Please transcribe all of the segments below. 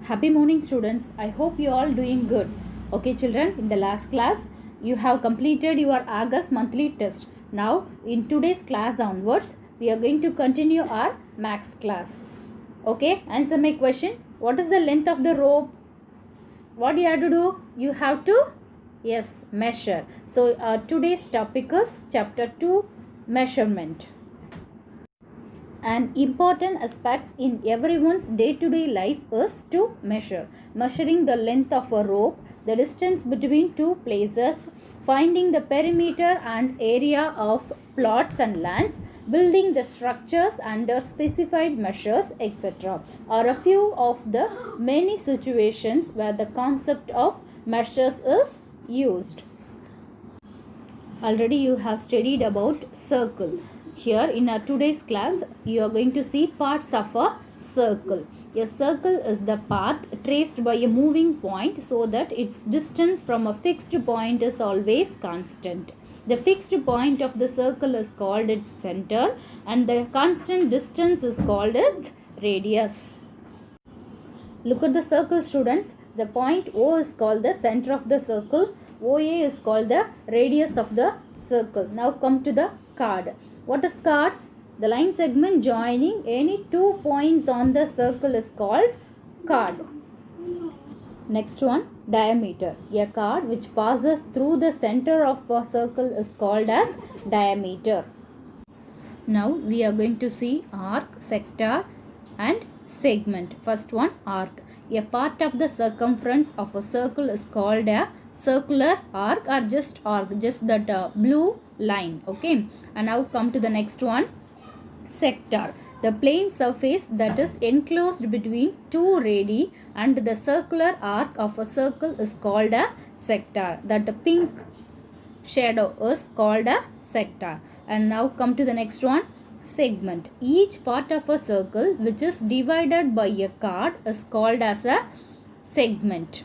Happy morning, students. I hope you all doing good. Okay, children, in the last class you have completed your August monthly test. Now in today's class onwards we are going to continue our max class. Okay, answer my question. What is the length of the rope? What you have to do? You have to measure. So today's topic is chapter 2, measurement. An important aspect in everyone's day-to-day life is to measure. Measuring the length of a rope, the distance between two places, finding the perimeter and area of plots and lands, building the structures under specified measures, etc. are a few of the many situations where the concept of measures is used. Already you have studied about circle. Here in our today's class you are going to see parts of a circle. A circle is the path traced by a moving point so that its distance from a fixed point is always constant. The fixed point of the circle is called its center and the constant distance is called its radius. Look at the circle, students. The point O is called the center of the circle. OA is called the radius of the circle. Now come to the chord. What is chord? The line segment joining any 2 points on the circle is called chord. Next one, diameter. A chord which passes through the center of a circle is called as diameter. Now we are going to see arc, sector and segment. First one, arc. A part of the circumference of a circle is called a circular arc or just arc, just that blue line. Okay, and now come to the next one, sector. The plane surface that is enclosed between two radii and the circular arc of a circle is called a sector. That pink shadow is called a sector. And now come to the next one, segment. Each part of a circle which is divided by a chord is called as a segment.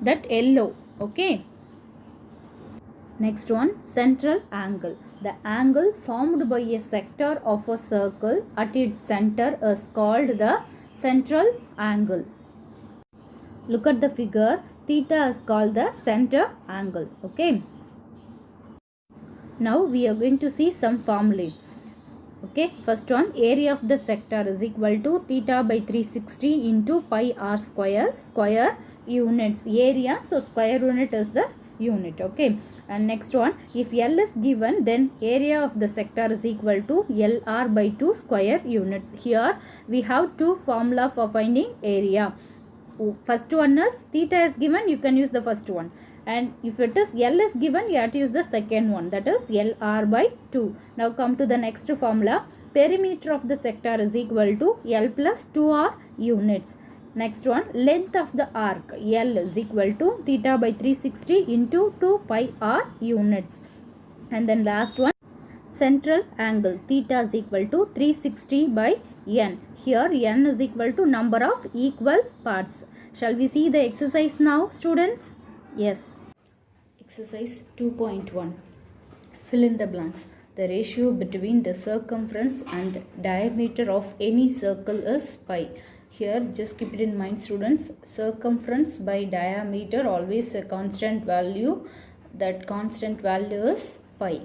That yellow. Okay. Next one, central angle. The angle formed by a sector of a circle at its center is called the central angle. Look at the figure. Theta is called the center angle. Okay. Now we are going to see some formulae. Okay, first one, area of the sector is equal to theta by 360 into pi r square, square units area, so square unit is the unit. Okay, and next one, if L is given, then area of the sector is equal to LR by 2 square units. Here we have two formula for finding area. First one is theta is given, you can use the first one, and if it is L is given, you have to use the second one, that is LR by 2. Now come to the next formula. Perimeter of the sector is equal to L plus 2R units. Next one, length of the arc L is equal to theta by 360 into 2 pi R units. And then last one, central angle theta is equal to 360 by n. Here n is equal to number of equal parts. Shall we see the exercise now, students? Yes. Exercise 2.1. Fill in the blanks. The ratio between the circumference and diameter of any circle is pi. Here just keep it in mind, students. Circumference by diameter always a constant value. That constant value is pi.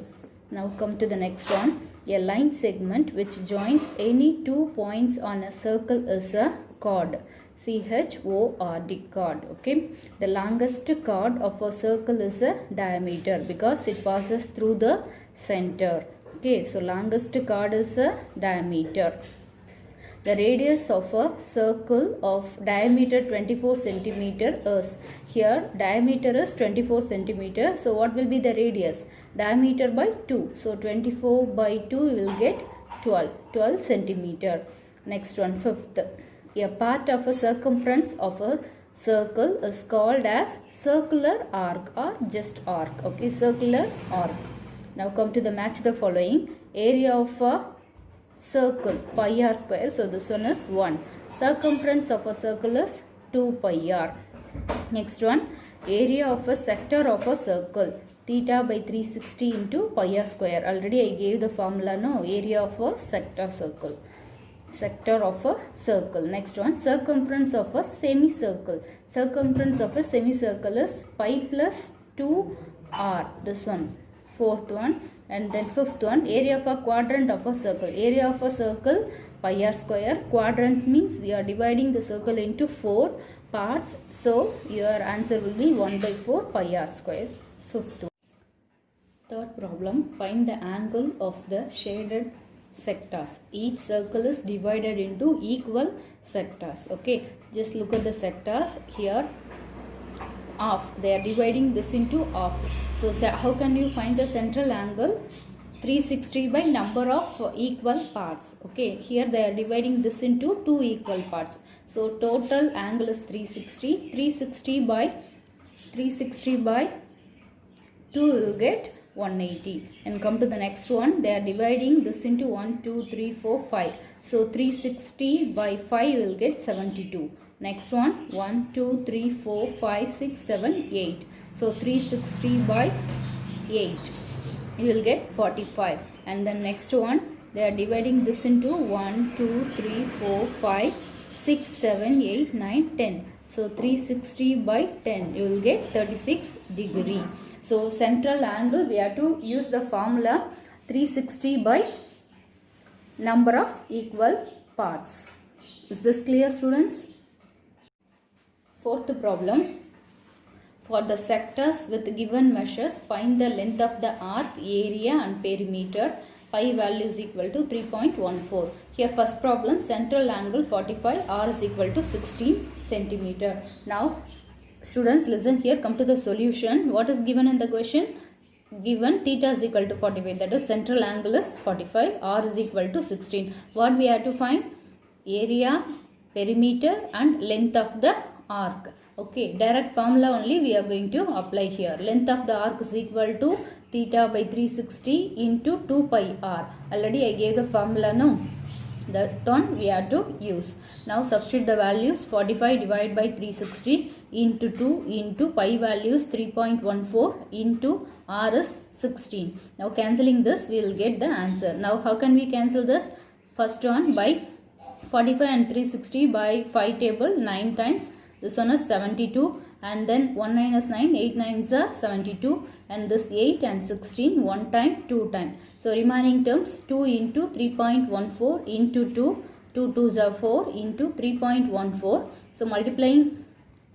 Now come to the next one. A line segment which joins any 2 points on a circle is a chord. CHORD, chord. Okay, the longest chord of a circle is a diameter because it passes through the center. Okay, so longest chord is a diameter. The radius of a circle of diameter 24 centimeter is, here diameter is 24 centimeter. So what will be the radius? Diameter by 2. So 24 by 2 you will get 12 centimeter. Next one, fifth. A part of a circumference of a circle is called as circular arc or just arc. Okay, circular arc. Now come to the match the following. Area of a circle pi r square, so this one is 1. Circumference of a circle is 2 pi r. Next one, area of a sector of a circle theta by 360 into pi r square. Already I gave the formula, no, area of a sector circle. sector of a circle. Next one, circumference of a semicircle. Circumference of a semicircle is pi plus 2r. This one, fourth one. And then fifth one, area of a quadrant of a circle. Area of a circle, pi r square. Quadrant means we are dividing the circle into 4 parts. So your answer will be 1 by 4 pi r square. Fifth one. Third problem, find the angle of the shaded sectors. Each circle is divided into equal sectors. Okay, just look at the sectors here. Half, they are dividing this into half. So how can you find the central angle? 360 by number of equal parts. Okay, here they are dividing this into 2 equal parts. So total angle is 360. 360 by 2 will get 180. And come to the next one, they are dividing this into 1, 2, 3, 4, 5. So 360 by 5 will get 72. Next one, 1, 2, 3, 4, 5, 6, 7, 8. So 360 by 8, you will get 45. And then next one, they are dividing this into 1, 2, 3, 4, 5, 6, 7, 8, 9, 10. So 360 by 10, you will get 36 degree. So central angle, we have to use the formula 360 by number of equal parts. Is this clear, students? Fourth problem. For the sectors with given measures, find the length of the arc, area and perimeter. Pi value is equal to 3.14. Here first problem, central angle 45, r is equal to 16 centimeter. Now students listen here, come to the solution. What is given in the question? Given theta is equal to 45, that is central angle is 45, r is equal to 16. What we have to find? Area, perimeter and length of the arc. Okay, direct formula only we are going to apply here. Length of the arc is equal to theta by 360 into 2 pi r. Already I gave the formula, no? That one we have to use. Now substitute the values. 45 divided by 360 into 2 into pi values 3.14 into r is 16. Now cancelling this, we will get the answer. Now how can we cancel this? First one, by 45 and 360 by 5 table 9 times. This one is 72, and then 1 minus 9, 8 nines are 72, and this 8 and 16 1 time 2 time. So remaining terms 2 into 3.14 into 2, 2 2s are 4 into 3.14. So multiplying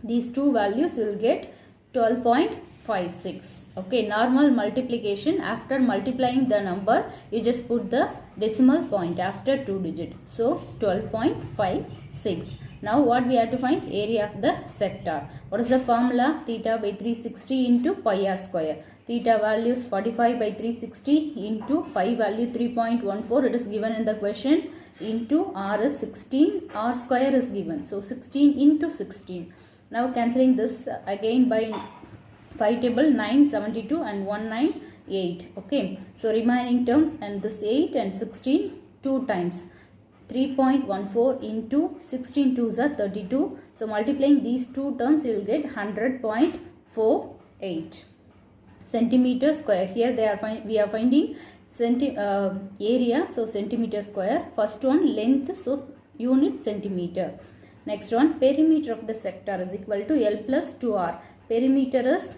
these two values will get 12.56. Okay, normal multiplication, after multiplying the number you just put the decimal point after 2 digit. So 12.56. Now what we have to find? Area of the sector. What is the formula? Theta by 360 into pi r square. Theta value is 45 by 360 into pi value 3.14. It is given in the question, into r is 16. R square is given. So 16 into 16. Now cancelling this again by 5 table 9, 72 and 1, 9, 8. Okay. So remaining term, and this 8 and 16 2 times. 3.14 into 16 2s are 32. So multiplying these two terms you will get 100.48 centimeter square. Here we are finding area, so centimeter square. First one, length, so unit centimeter. Next one, perimeter of the sector is equal to L plus 2R. Perimeter is,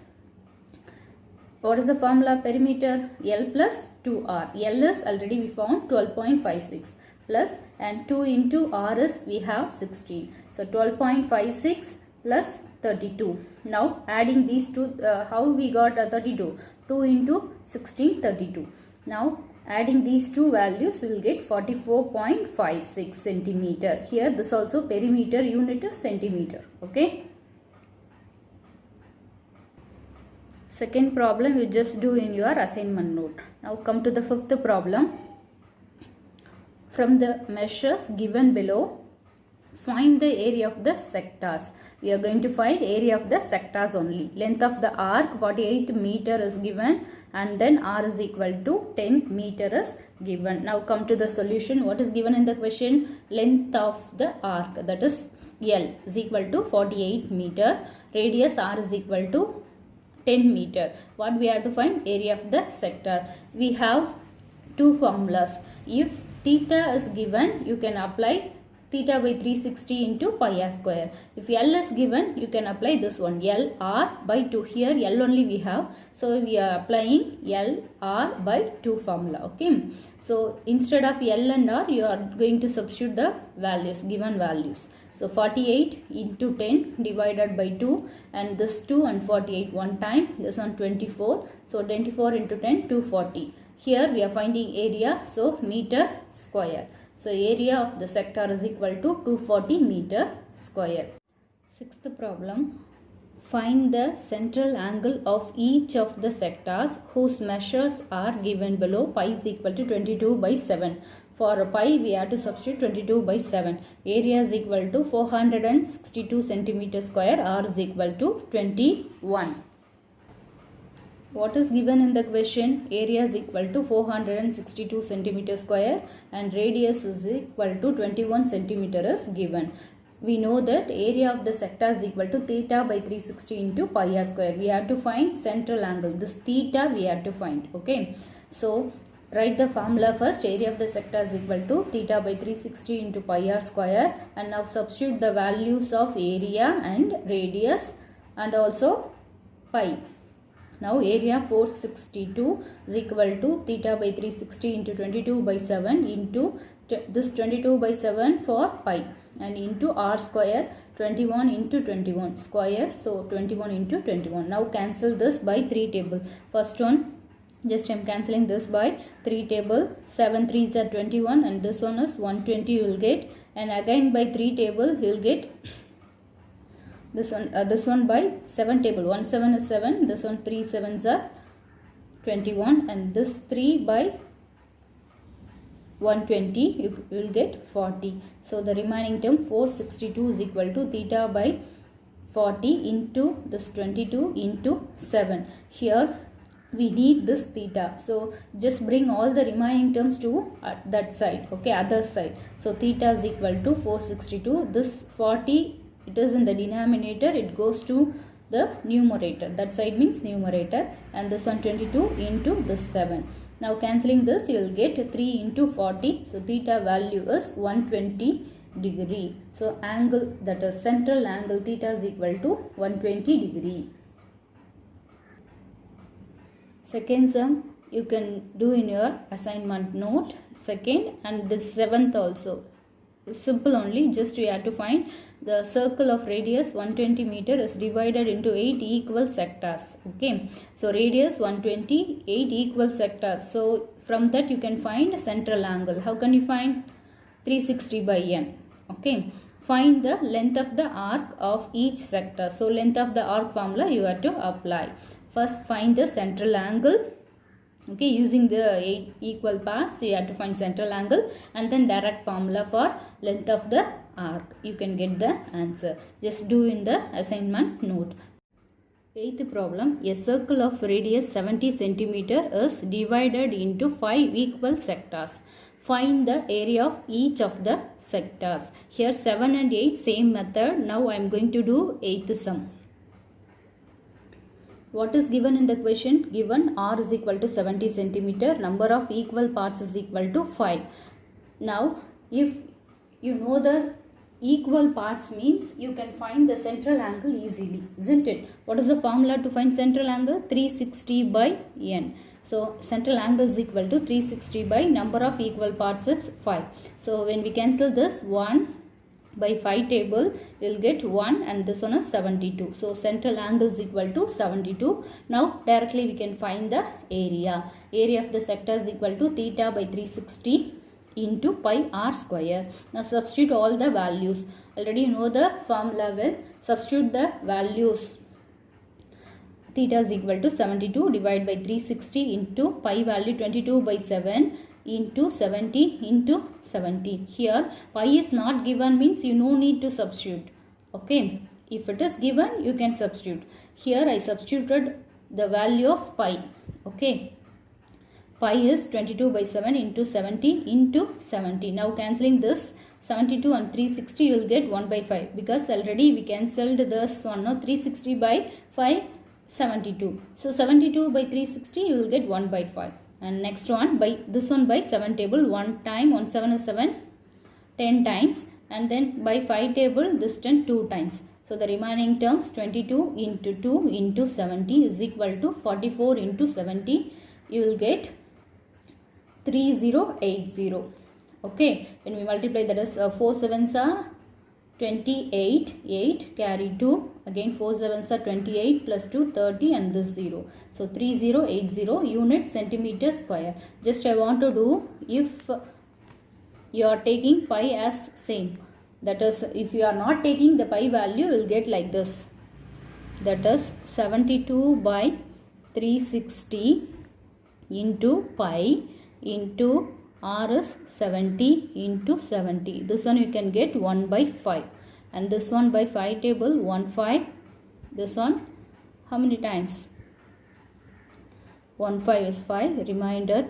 what is the formula? Perimeter L plus 2R. L is already we found 12.56. Plus and 2 into r is we have 16. So 12.56 plus 32. Now adding these two, how we got 32? 2 into 16, 32. Now adding these two values, we will get 44.56 centimeter. Here this also perimeter unit is centimeter. Okay. Second problem you just do in your assignment note. Now come to the fifth problem. From the measures given below, find the area of the sectors. We are going to find area of the sectors only. Length of the arc 48 meter is given, and then r is equal to 10 meter is given. Now come to the solution. What is given in the question? Length of the arc, that is L, is equal to 48 meter. Radius r is equal to 10 meter. What we have to find? Area of the sector. We have two formulas. If theta is given, you can apply theta by 360 into pi r square. If L is given, you can apply this one, L r by 2. Here L only we have, so we are applying L r by 2 formula. Okay, so instead of L and r, you are going to substitute the values, given values. So 48 into 10 divided by 2, and this 2 and 48 one time, this one 24. So 24 into 10, 240. Here we are finding area, so meter square. So area of the sector is equal to 240 meter square. Sixth problem. Find the central angle of each of the sectors whose measures are given below. Pi is equal to 22 by 7. For pi, we have to substitute 22 by 7. Area is equal to 462 centimeter square. R is equal to 21. What is given in the question? Area is equal to 462 centimeter square and radius is equal to 21 centimeter is given. We know that area of the sector is equal to theta by 360 into pi r square. We have to find central angle. This theta we have to find. Okay. So write the formula first. Area of the sector is equal to theta by 360 into pi r square, and now substitute the values of area and radius and also pi. Now area 462 is equal to theta by 360 into 22 by 7 into this 22 by 7 for pi, and into r square 21 into 21 square, so 21 into 21. Now cancel this by 3 table. First one, just I am cancelling this by 3 table. 7 3s are 21 and this one is 120 you will get, and again by 3 table you will get this one by 7 table. 1 7 is 7, this one 3 7s are 21, and this 3 by 120 you will get 40. So the remaining term 462 is equal to theta by 40 into this 22 into 7. Here we need this theta, so just bring all the remaining terms to that side. Okay, other side. So theta is equal to 462. This 40, it is in the denominator, it goes to the numerator. That side means numerator, and this one 22 into this 7. Now cancelling this, you will get 3 into 40. So theta value is 120 degree. So angle, that is central angle theta, is equal to 120 degree. Second sum you can do in your assignment note. Second and this 7th also. Simple only, just we have to find the circle of radius 120 meter is divided into 8 equal sectors. Okay, so radius 120, 8 equal sectors. So from that you can find central angle. How can you find? 360 by n. Okay, find the length of the arc of each sector. So length of the arc formula you have to apply. First find the central angle. Okay, using the 8 equal parts you have to find central angle, and then direct formula for length of the arc. You can get the answer. Just do in the assignment note. 8th problem. A circle of radius 70 centimeter is divided into 5 equal sectors. Find the area of each of the sectors. Here 7 and 8 same method. Now I am going to do 8th sum. What is given in the question? Given r is equal to 70 centimeter, number of equal parts is equal to 5. Now if you know the equal parts means you can find the central angle easily, isn't it? What is the formula to find central angle? 360 by n. So central angle is equal to 360 by number of equal parts is 5. So when we cancel this, 1 by 5 table we will get 1, and this one is 72. So central angle is equal to 72. Now directly we can find the area. Area of the sector is equal to theta by 360 into pi r square. Now substitute all the values. Already you know the formula well. Substitute the values. Theta is equal to 72 divided by 360 into pi value 22 by 7 into 70 into 70. Here pi is not given means you no need to substitute. Okay, if it is given you can substitute. Here I substituted the value of pi. Okay, pi is 22 by 7 into 70 into 70. Now cancelling this, 72 and 360 you will get 1 by 5, because already we cancelled this one. Now 360 by 5, 72. So 72 by 360 you will get 1 by 5. And next one by this one by 7 table 1 time 1 7 is 7 10 times, and then by 5 table this 10 2 times. So the remaining terms 22 into 2 into 70 is equal to 44 into 70. You will get 3080. Okay, when we multiply, that is 4 sevens are 28, 8 carry 2, again 4 sevens are 28 plus 2 30 and this 0. So 3080 unit centimeter square. Just I want to do, if you are taking pi as same, that is if you are not taking the pi value, you will get like this, that is 72 by 360 into pi into r is 70 into 70. This one you can get 1 by 5, and this one by 5 table 1 5. This one how many times? 1 5 is 5, remainder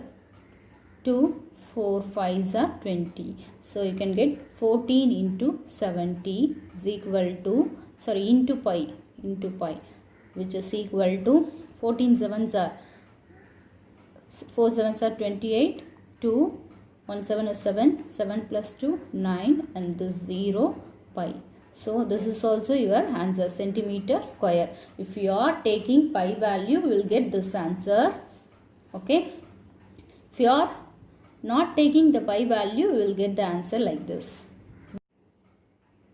2 4 5s are 20. So you can get 14 into 70 is equal to, sorry, into pi, which is equal to 14 sevens are 4 sevens are 28, 2 1 7 is 7, 7 plus 2 9, and this 0 pi. So this is also your answer, centimeter square. If you are taking pi value, you will get this answer. Okay, if you are not taking the pi value, you will get the answer like this.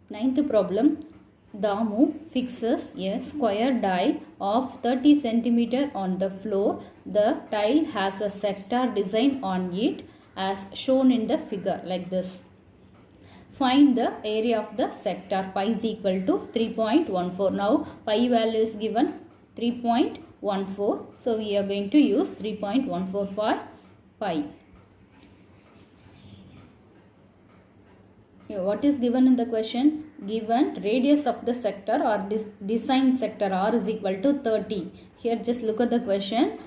Ninth problem. Damu fixes a square tile of 30 cm on the floor. The tile has a sector design on it as shown in the figure like this. Find the area of the sector. Pi is equal to 3.14. Now pi value is given 3.14. So we are going to use 3.14 for pi. Here, what is given in the question? Given radius of the sector or design sector R is equal to 30. Here just look at the question.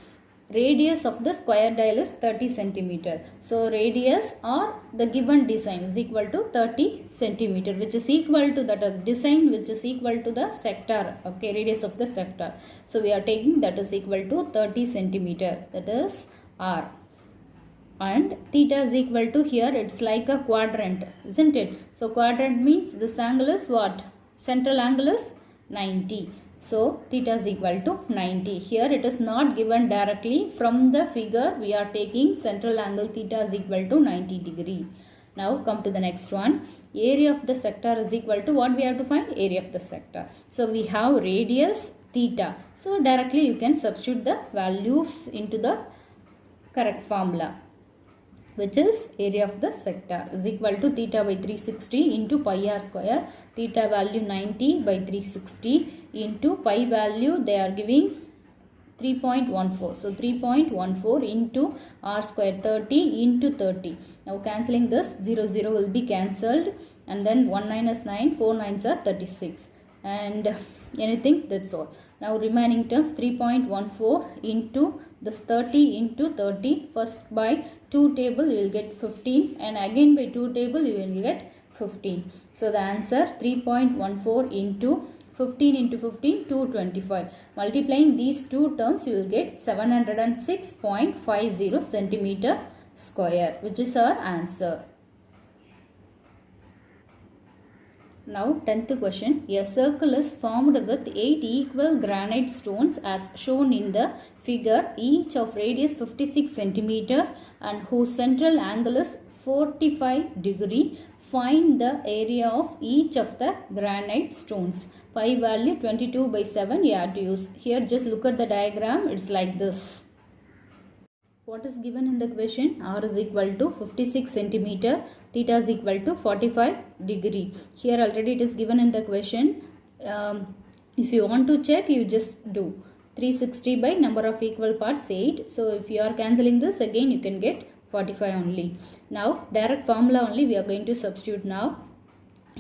Radius of the square tile is 30 centimeter. So radius or the given design is equal to 30 centimeter, which is equal to that design, which is equal to the sector. Okay, radius of the sector. So we are taking that is equal to 30 centimeter. That is R. And theta is equal to, here it's like a quadrant, isn't it? So quadrant means this angle is what? Central angle is 90. So theta is equal to 90. Here it is not given directly. From the figure we are taking central angle theta is equal to 90 degree. Now come to the next one. Area of the sector is equal to, what we have to find? Area of the sector. So we have radius theta. So directly you can substitute the values into the correct formula, which is area of the sector is equal to theta by 360 into pi r square. Theta value 90 by 360 into pi value they are giving 3.14. So 3.14 into r square 30 into 30. Now cancelling this, 0 0 will be cancelled, and then 1 9 is 9, 4 9s are 36, and anything, that's all. Now remaining terms 3.14 into this 30 into 30. First by 2 table you will get 15, and again by 2 table you will get 15. So the answer 3.14 into 15 into 15, 225. Multiplying these two terms you will get 706.50 centimeter square, which is our answer. Now 10th question. A circle is formed with 8 equal granite stones as shown in the figure, each of radius 56 cm and whose central angle is 45 degree. Find the area of each of the granite stones. Pi value 22 by 7 you have to use. Here just look at the diagram. It's like this. What is given in the question? R is equal to 56 centimeter, theta is equal to 45 degree. Here already it is given in the question. If you want to check, you just do 360 by number of equal parts 8. So if you are cancelling this, again you can get 45 only. Now direct formula only we are going to substitute now.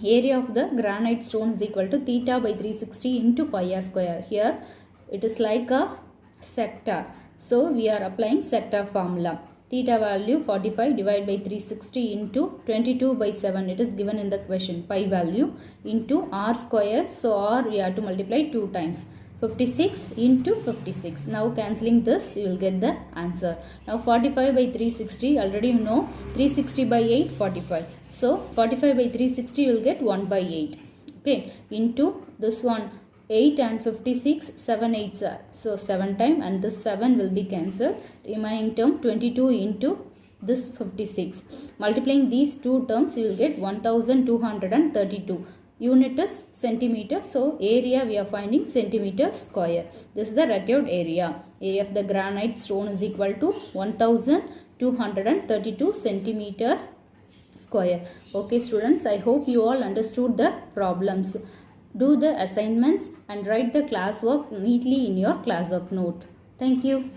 Area of the granite stone is equal to theta by 360 into pi r square. Here it is like a sector. So we are applying sector formula. Theta value 45 divided by 360 into 22 by 7. It is given in the question. Pi value into r square. So r we have to multiply 2 times. 56 into 56. Now cancelling this, you will get the answer. Now 45 by 360, already you know 360 by 8, 45. So 45 by 360 you will get 1 by 8. Okay, into this one 8 and 56, 7 8s are. So 7 times, and this 7 will be cancelled. Remaining term 22 into this 56. Multiplying these two terms, you will get 1232. Unit is centimeter. So area we are finding centimeter square. This is the required area. Area of the granite stone is equal to 1232 centimeter square. Okay students, I hope you all understood the problems. Do the assignments and write the classwork neatly in your classwork note. Thank you.